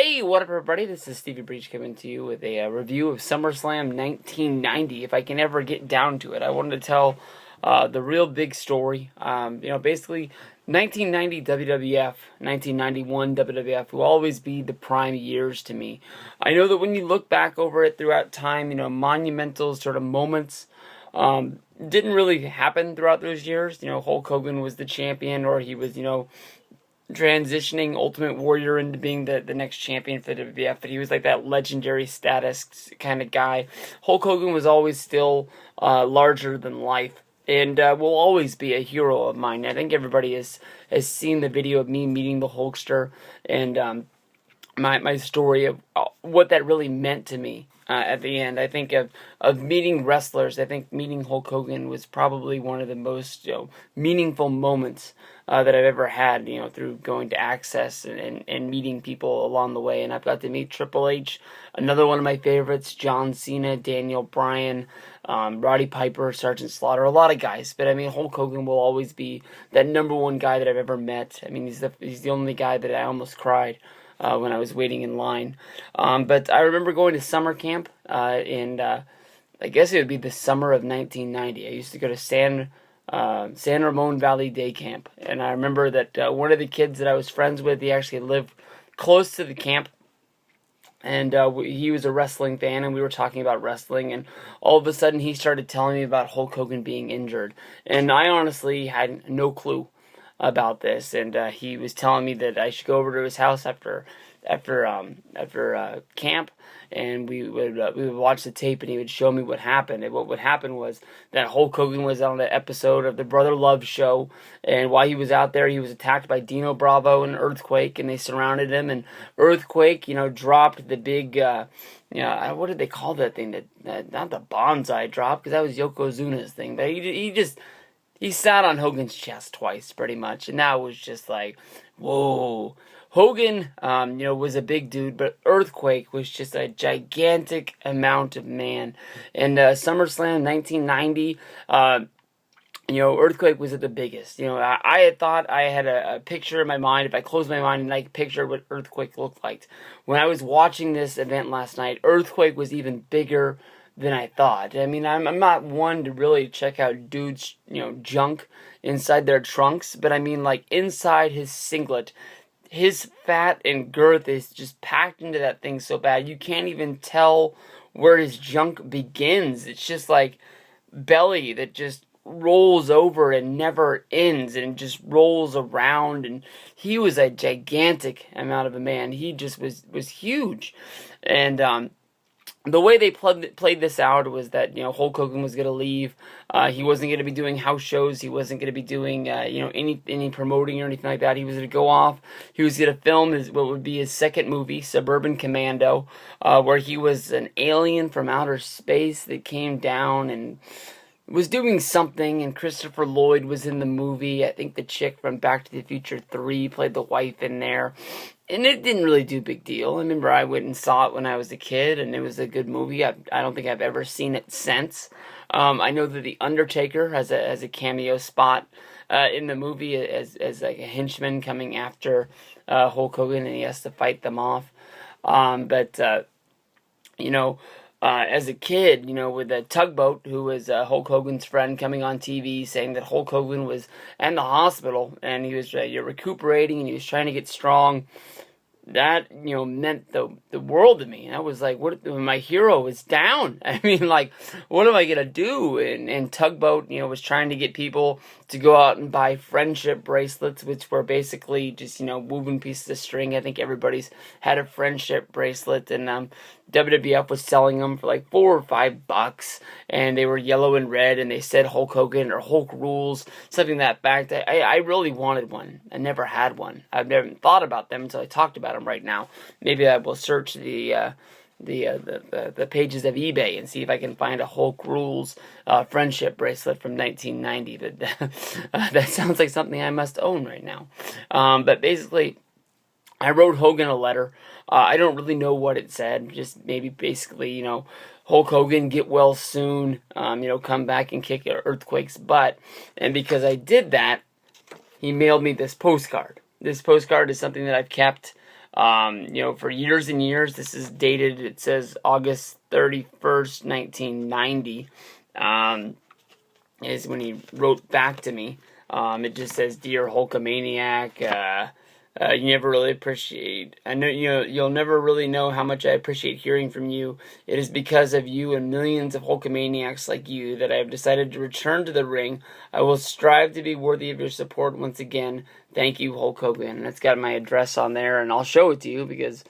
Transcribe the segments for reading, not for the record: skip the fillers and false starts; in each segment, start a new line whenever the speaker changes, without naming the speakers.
Hey, what up, everybody? This is Stevie Breach coming to you with a review of SummerSlam 1990. If I can ever get down to it, I wanted to tell the real big story. Basically, 1990 WWF, 1991 WWF will always be the prime years to me. I know that when you look back over it throughout time, monumental sort of moments didn't really happen throughout those years. Hulk Hogan was the champion, or he was, transitioning Ultimate Warrior into being the next champion for the WWF, but he was like that legendary status kind of guy. Hulk Hogan was always still larger than life, and will always be a hero of mine. I think everybody has seen the video of me meeting the Hulkster, and my story of what that really meant to me. At the end, I think of meeting wrestlers. I think meeting Hulk Hogan was probably one of the most meaningful moments that I've ever had. Through going to Access and meeting people along the way. And I've got to meet Triple H, another one of my favorites, John Cena, Daniel Bryan, Roddy Piper, Sergeant Slaughter, a lot of guys. But I mean, Hulk Hogan will always be that number one guy that I've ever met. I mean, he's the only guy that I almost cried when I was waiting in line. But I remember going to summer camp, and I guess it would be the summer of 1990. I used to go to San Ramon Valley Day Camp, and I remember that one of the kids that I was friends with, he actually lived close to the camp, and he was a wrestling fan, and we were talking about wrestling, and all of a sudden he started telling me about Hulk Hogan being injured, and I honestly had no clue about this, and he was telling me that I should go over to his house after camp, and we would watch the tape, and he would show me what happened. And what would happen was that Hulk Hogan was on an episode of the Brother Love show, and while he was out there, he was attacked by Dino Bravo and Earthquake, and they surrounded him, and Earthquake, dropped the big, what did they call that thing? Not the bonsai drop, because that was Yokozuna's thing, but he sat on Hogan's chest twice, pretty much, and that was just like, whoa. Hogan, was a big dude, but Earthquake was just a gigantic amount of man. And SummerSlam 1990, Earthquake was at the biggest. I had thought I had a picture in my mind. If I closed my mind and I could picture what Earthquake looked like. When I was watching this event last night, Earthquake was even bigger than I thought. I mean, I'm not one to really check out dudes, junk inside their trunks, but I mean, like, inside his singlet, his fat and girth is just packed into that thing so bad, you can't even tell where his junk begins. It's just like belly that just rolls over and never ends and just rolls around, and he was a gigantic amount of a man. He just was huge. And the way they played this out was that, Hulk Hogan was going to leave. He wasn't going to be doing house shows. He wasn't going to be doing, any promoting or anything like that. He was going to go off. He was going to film what would be his second movie, Suburban Commando, where he was an alien from outer space that came down and was doing something, and Christopher Lloyd was in the movie. I think the chick from Back to the Future 3 played the wife in there. And it didn't really do a big deal. I remember I went and saw it when I was a kid, and it was a good movie. I don't think I've ever seen it since. I know that The Undertaker has a cameo spot in the movie as like a henchman coming after Hulk Hogan, and he has to fight them off. As a kid, with a Tugboat, who was Hulk Hogan's friend, coming on TV saying that Hulk Hogan was in the hospital and he was recuperating and he was trying to get strong. That, meant the world to me. And I was like, what, my hero is down. I mean, like, what am I going to do? And Tugboat, was trying to get people to go out and buy friendship bracelets, which were basically just, woven pieces of string. I think everybody's had a friendship bracelet, and WWF was selling them for like $4 or $5, and they were yellow and red, and they said Hulk Hogan or Hulk Rules, something to that fact. I really wanted one. I never had one. I've never thought about them until I talked about them right now. Maybe I will search the pages of eBay and see if I can find a Hulk Rules friendship bracelet from 1990. That sounds like something I must own right now. But basically, I wrote Hogan a letter. I don't really know what it said. Just maybe basically, Hulk Hogan, get well soon. Come back and kick Earthquake's butt. And because I did that, he mailed me this postcard. This postcard is something that I've kept For years and years. This is dated, it says August 31st, 1990, is when he wrote back to me. It just says, "Dear Hulkamaniac, you never really appreciate. I know you'll never really know how much I appreciate hearing from you. It is because of you and millions of Hulkamaniacs like you that I have decided to return to the ring. I will strive to be worthy of your support once again. Thank you, Hulk Hogan." And it's got my address on there, and I'll show it to you because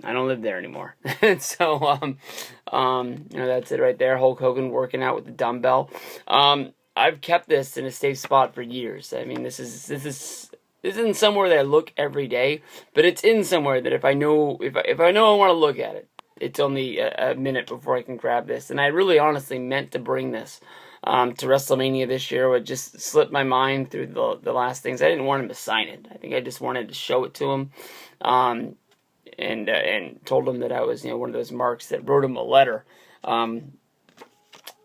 I don't live there anymore. So, that's it right there. Hulk Hogan working out with the dumbbell. I've kept this in a safe spot for years. I mean, this isn't somewhere that I look every day, but it's in somewhere that if I know I want to look at it, it's only a minute before I can grab this. And I really honestly meant to bring this to WrestleMania this year. It just slipped my mind through the last things. I didn't want him to sign it. I think I just wanted to show it to him, and told him that I was one of those marks that wrote him a letter.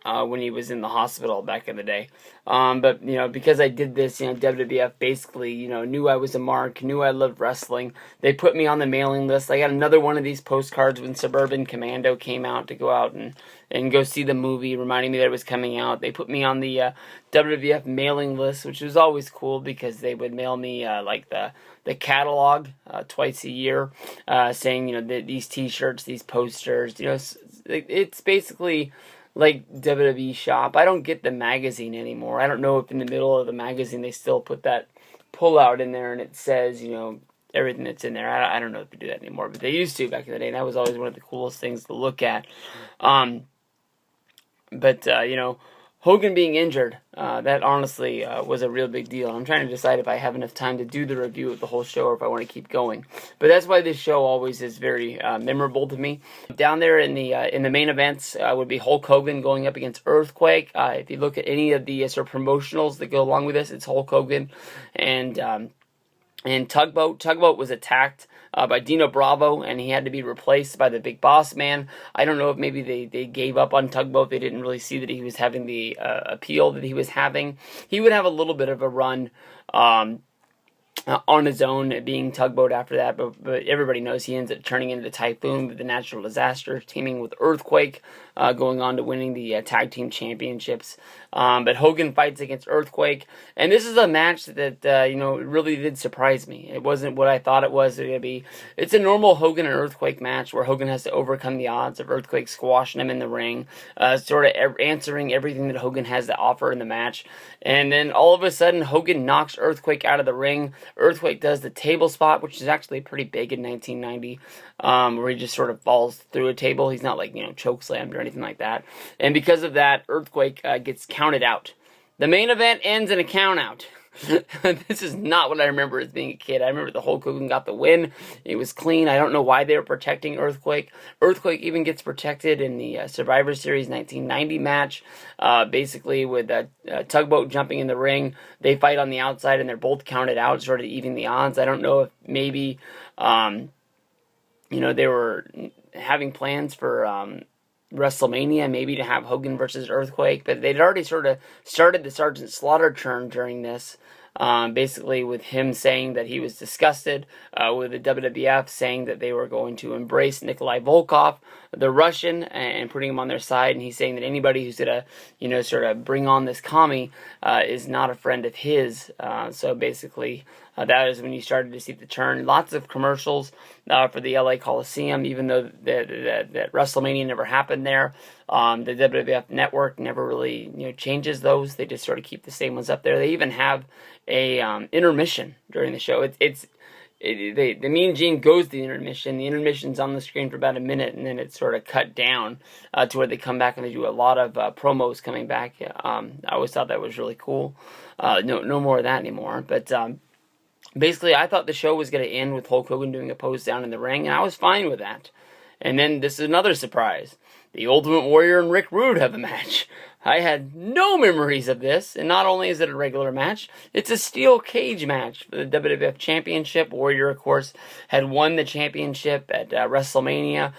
When he was in the hospital back in the day. But because I did this, WWF basically, knew I was a mark, knew I loved wrestling. They put me on the mailing list. I got another one of these postcards when Suburban Commando came out to go out and go see the movie, reminding me that it was coming out. They put me on the WWF mailing list, which was always cool because they would mail me like the catalog twice a year, saying these T-shirts, these posters. It's basically like WWE Shop. I don't get the magazine anymore. I don't know if in the middle of the magazine they still put that pull-out in there and it says, everything that's in there. I don't know if they do that anymore, but they used to back in the day, and that was always one of the coolest things to look at. Hogan being injured, that honestly was a real big deal. I'm trying to decide if I have enough time to do the review of the whole show or if I want to keep going. But that's why this show always is very memorable to me. Down there in the main events would be Hulk Hogan going up against Earthquake. If you look at any of the sort of promotionals that go along with this, it's Hulk Hogan and Tugboat. Tugboat was attacked by Dino Bravo, and he had to be replaced by the Big Boss Man. I don't know if maybe they gave up on Tugboat. They didn't really see that he was having the appeal that he was having. He would have a little bit of a run on his own, being Tugboat after that, but everybody knows he ends up turning into the Typhoon with the natural disaster, teaming with Earthquake, going on to winning the tag team championships. But Hogan fights against Earthquake, and this is a match that really did surprise me. It wasn't what I thought it was going to be. It's a normal Hogan and Earthquake match where Hogan has to overcome the odds of Earthquake squashing him in the ring, sort of answering everything that Hogan has to offer in the match. And then all of a sudden, Hogan knocks Earthquake out of the ring. Earthquake does the table spot, which is actually pretty big in 1990, where he just sort of falls through a table. He's not like, choke slammed or anything like that. And because of that, Earthquake gets counted out. The main event ends in a count out. This is not what I remember as being a kid. I remember the Hulk Hogan got the win. It was clean. I don't know why they were protecting Earthquake. Earthquake even gets protected in the Survivor Series 1990 match, basically with Tugboat jumping in the ring. They fight on the outside and they're both counted out, sort of even the odds. I don't know if maybe, they were having plans for WrestleMania, maybe to have Hogan versus Earthquake, but they'd already sort of started the Sergeant Slaughter turn during this, basically with him saying that he was disgusted with the WWF, saying that they were going to embrace Nikolai Volkov, the Russian, and putting him on their side, and he's saying that anybody who's going to, sort of bring on this commie is not a friend of his. So basically, that is when you started to see the turn. Lots of commercials for the LA Coliseum, even though that WrestleMania never happened there. The WWF Network never really changes those. They just sort of keep the same ones up there. They even have a intermission during the show. The Mean Gene goes to the intermission. The intermission's on the screen for about a minute, and then it's sort of cut down to where they come back and they do a lot of promos coming back. I always thought that was really cool. No more of that anymore. But basically, I thought the show was going to end with Hulk Hogan doing a pose down in the ring, and I was fine with that. And then this is another surprise. The Ultimate Warrior and Rick Rude have a match. I had no memories of this, and not only is it a regular match, it's a steel cage match for the WWF Championship. Warrior, of course, had won the championship at WrestleMania.